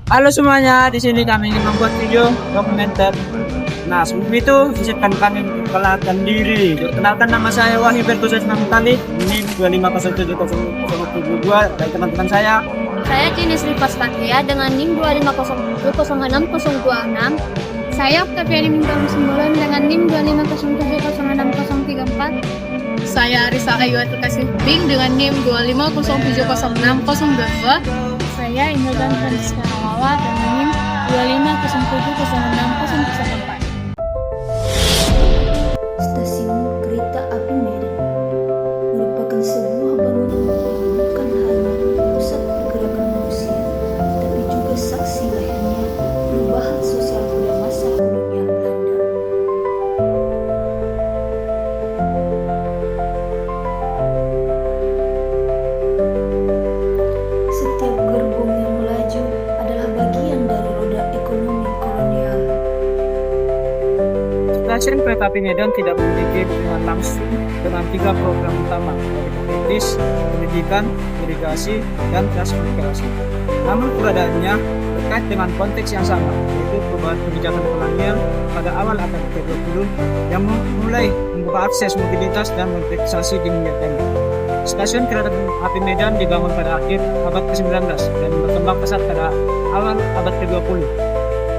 Halo semuanya, di sini kami ingin membuat video dokumenter. Nah, sebelum itu izinkan kami memperkenalkan diri. Perkenalkan, nama saya Wahyu Bertugas Namtali. Ini 25070072 dari teman-teman saya. Saya jenis Rifa Statria dengan NIM 250206026. Saya Octaviani Mintang Sembulan dengan NIM 250706034. Saya Arisa Ayu Kasih Bing dengan NIM 250706022. Saya Indodan Francisca Rawawa dengan NIM 250706004. Stasiun Kereta Api Medan merupakan sebuah bangunan yang bukan hanya pusat pergerakan manusia, tapi juga saksi lahirnya perubahan sosial pada masa kolonial Belanda. Setiap gerbong yang melaju adalah bagian dari roda ekonomi kolonial. Stasiun kereta api Medan tidak memiliki hubungan langsung dengan 3 program utama, yaitu teknis, pendidikan, irigasi, dan transportasi. Namun keberadaannya terkait dengan konteks yang sama, yaitu perubahan kebijakan kolonial pada awal abad ke-20 yang mulai membuka akses mobilitas dan mobilisasi di Hindia Timur. Stasiun kereta api Medan dibangun pada akhir abad ke-19 dan berkembang pesat pada awal abad ke-20.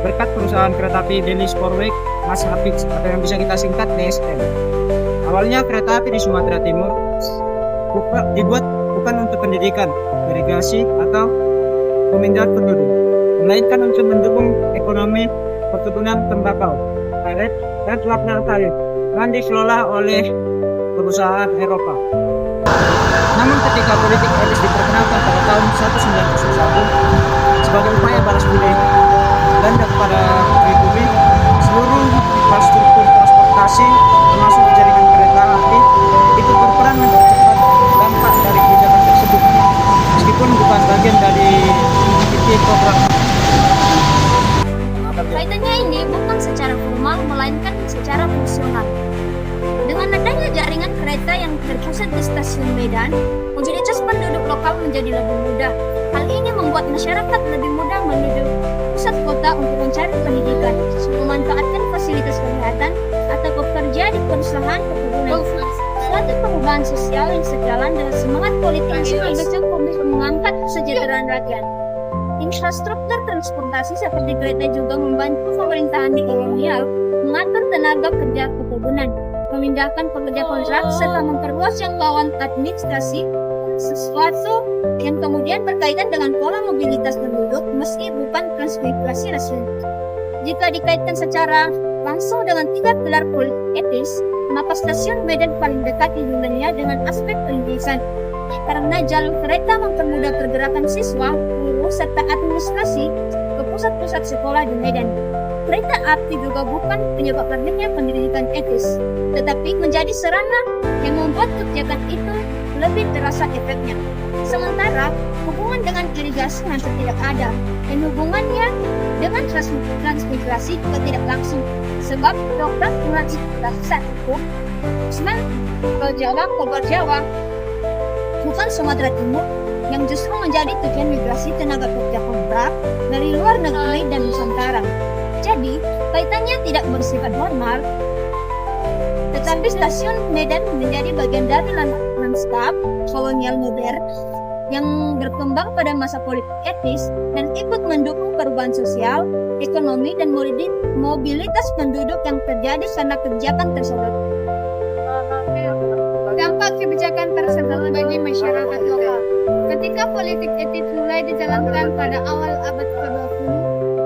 Berkat perusahaan kereta api Delhi Sporweg Massapix atau yang bisa kita singkat DSM. Awalnya kereta api di Sumatera Timur dibuat bukan untuk pendidikan, irigasi atau pemindahan penduduk, melainkan untuk mendukung ekonomi perkebunan tembakau, karet, dan kelapa sawit yang dikelola oleh perusahaan Eropa. Namun ketika politik etis diperkenalkan pada tahun 1901 sebagai upaya balas budi Belanda kepada Republik, seluruh infrastruktur transportasi termasuk jaringan kereta api ikut berperan mempercepat dampak dari kebijakan tersebut, meskipun bukan bagian dari inti program. Kaitannya ini bukan secara formal melainkan secara fungsional. Dengan adanya jaringan kereta yang terpusat di stasiun Medan, mobilitas penduduk lokal menjadi lebih mudah. Hal ini membuat masyarakat lebih mudah menuju pusat kota untuk mencari pendidikan, memanfaatkan fasilitas kesehatan, atau bekerja di perusahaan perkebunan. Suatu perubahan sosial yang sejalan dengan semangat politik yang untuk mengangkat kesejahteraan rakyat. Infrastruktur transportasi seperti kereta juga membantu pemerintahan di kolonial mengatur tenaga kerja perkebunan, memindahkan pekerja kontrak, serta memperluas jangkauan administrasi, sesuatu yang kemudian berkaitan dengan pola mobilitas penduduk meski bukan transmigrasi rasional. Jika dikaitkan secara langsung dengan 3 pilar politik etis, maka stasiun Medan paling dekat di dunia dengan aspek pendidikan, karena jalur kereta mempermudah pergerakan siswa, guru, serta administrasi ke pusat-pusat sekolah di Medan. Kereta api juga bukan penyebab rendahnya pendidikan etis, tetapi menjadi sarana yang membuat kebijakan itu lebih terasa efeknya. Sementara hubungan dengan irigasi hampir tidak ada, dan hubungannya dengan transmigrasi juga tidak langsung, sebab program transmigrasi saat itu ke Jawa, bukan Sumatera Timur, yang justru menjadi tujuan migrasi tenaga kerja kontrak dari luar negeri dan Nusantara. Jadi, kaitannya tidak bersifat normal, tetapi stasiun Medan menjadi bagian dari lanskap kolonial modern yang berkembang pada masa politik etis dan ikut mendukung perubahan sosial, ekonomi, dan mobilitas penduduk yang terjadi karena kebijakan tersebut. Dampak kebijakan tersebut bagi masyarakat lokal. Ketika politik etis mulai dijalankan pada awal abad ke-20,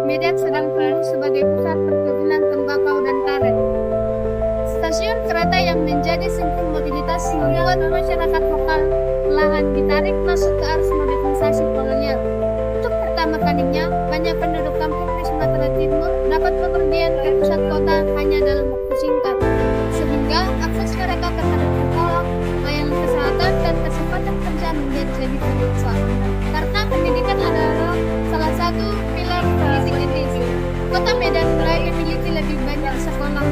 Medan sedang tumbuh sebagai pusat perkebunan tembakau dan karet. Stasiun kereta yang menjadi simpul mobilitas membuat masyarakat lokal perlahan ditarik masuk ke arus modernisasi kolonial. Untuk pertama kalinya, banyak penduduk kampung di Sumatera Timur dapat bepergian ke pusat kota hanya dalam waktu singkat, sehingga akses mereka terhadap sekolah, layanan kesehatan, dan kesempatan kerja menjadi lebih terbuka. Karena pendidikan adalah salah satu pilar politik etis, kota Medan mulai memiliki lebih banyak sekolah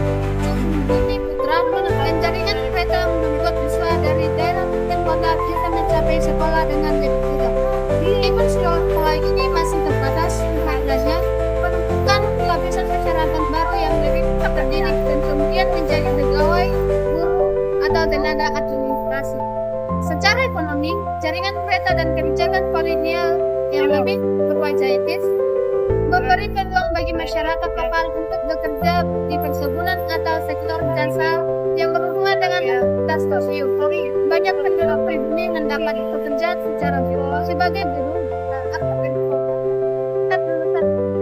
bumi putra, dan jaringan kereta membuat siswa dari daerah dan kota bisa mencapai sekolah dengan lebih mudah. Meskipun sekolah ini masih terbatas, masyarakat baru yang lebih terdidik dan kemudian menjadi pegawai, guru, atau tenaga administrasi. Secara ekonomi, jaringan kereta dan kebijakan kolonial yang lebih berwajah etis memberi peluang bagi masyarakat lokal untuk bekerja di perkebunan atau sektor jasa yang berhubungan dengan aktivitas sosial. Banyak penduduk pribumi mendapat pekerjaan secara sebagai buruh.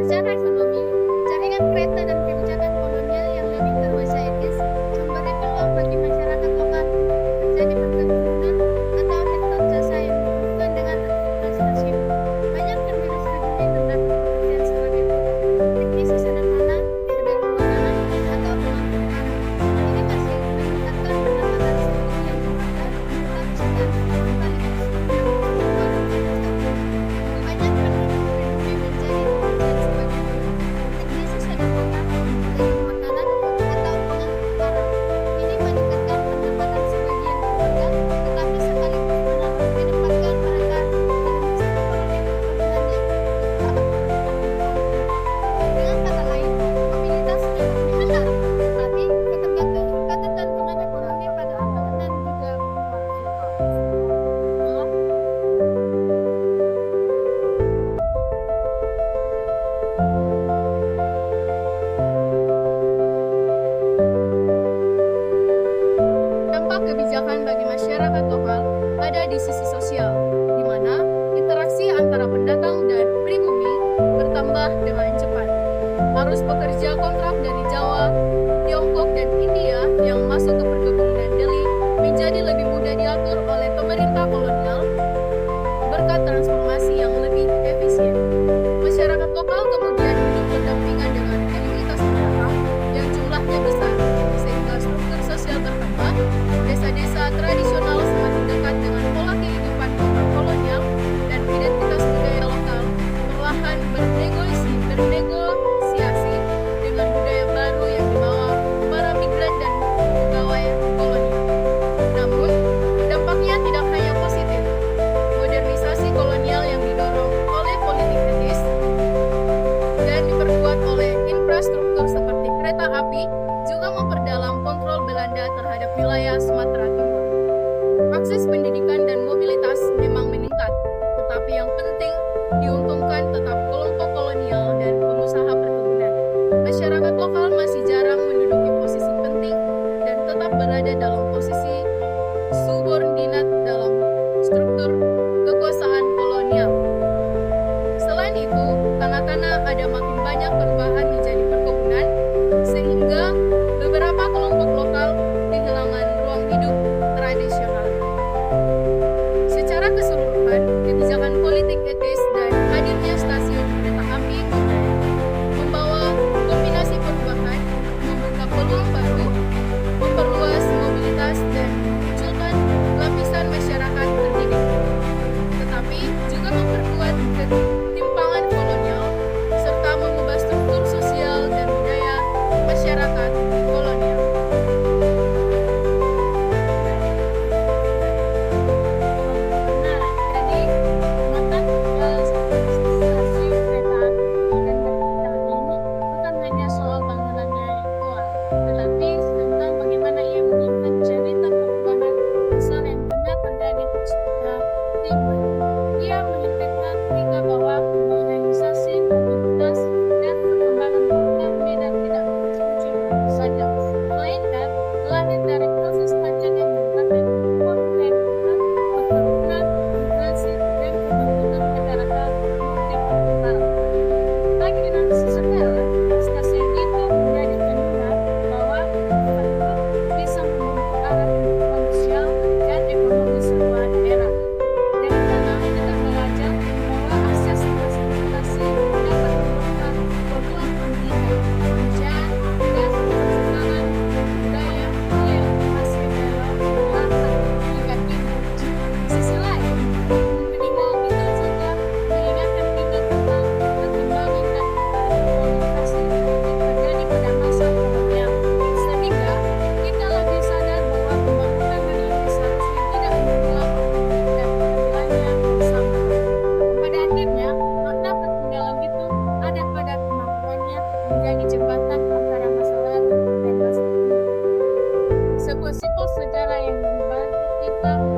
Secara ekonomi, jaringan kereta dan kebijakan kolonial yang lebih berwajah etis memberi peluang bagi masyarakat lokal untuk bekerja di perkebunan atau sektor jasa yang berhubungan dengan aktivitas sosial. Banyak penduduk pribumi mendapat pekerjaan sebagai buruh, teknisi sederhana, kedai makanan, atau pemangku barang. Ini masih meningkatkan pendapatan seperti yang berada tetapi secara kualitas banyak penduduk pribumi menjadi pekerjaan sebagai buruh, teknisi sederhana, kedai makanan, atau pemangku barang. Ini meningkatkan pendapatan sebagian keluarga, tetapi sekaligus menempatkan mereka dalam sistem ekonomi perkebunan yang dengan kata lain, mobilitas memang benar, tetapi ketergantungan ekonomi pada pembangunan juga Dampak kebijakan bagi masyarakat lokal ada di sisi sosial, di mana interaksi antara pendatang dan pribumi bertambah dengan cepat. Arus pekerja kontrak dari Jawa, Tiongkok, dan India yang masuk ke perkebunan Delhi menjadi lebih mudah diatur oleh pemerintah kolonial berkat transformasi yang lebih efisien. Masyarakat lokal kemudian hidup berdampingan dengan komunitas pendatang yang jumlahnya besar, sehingga struktur sosial bertambah. Desa-desa tradisional semakin dekat dengan pola kehidupan kolonial dan identitas budaya lokal perlahan bernegosiasi dengan budaya baru yang dibawa para migran dan pegawai kolonial. Namun, dampaknya tidak hanya positif. Modernisasi kolonial yang didorong oleh politik etis dan diperkuat oleh infrastruktur seperti kereta api juga memperdalam kontrol Belanda terhadap wilayah Sumatera Timur. Akses pendidikan dan mobilitas memang meningkat, tetapi yang penting diuntungkan tetap kelompok kolonial dan pengusaha perkebunan. Masyarakat lokal masih jarang menduduki posisi penting dan tetap berada dalam posisi subordinat dalam struktur kekuasaan kolonial. Selain itu, tanah-tanah ada makin banyak perubahan menjadi perkebunan, sehingga beberapa kelompok lokal kehilangan ruang hidup tradisional. Secara keseluruhan, kebijakan politik sejarah yang membantu kita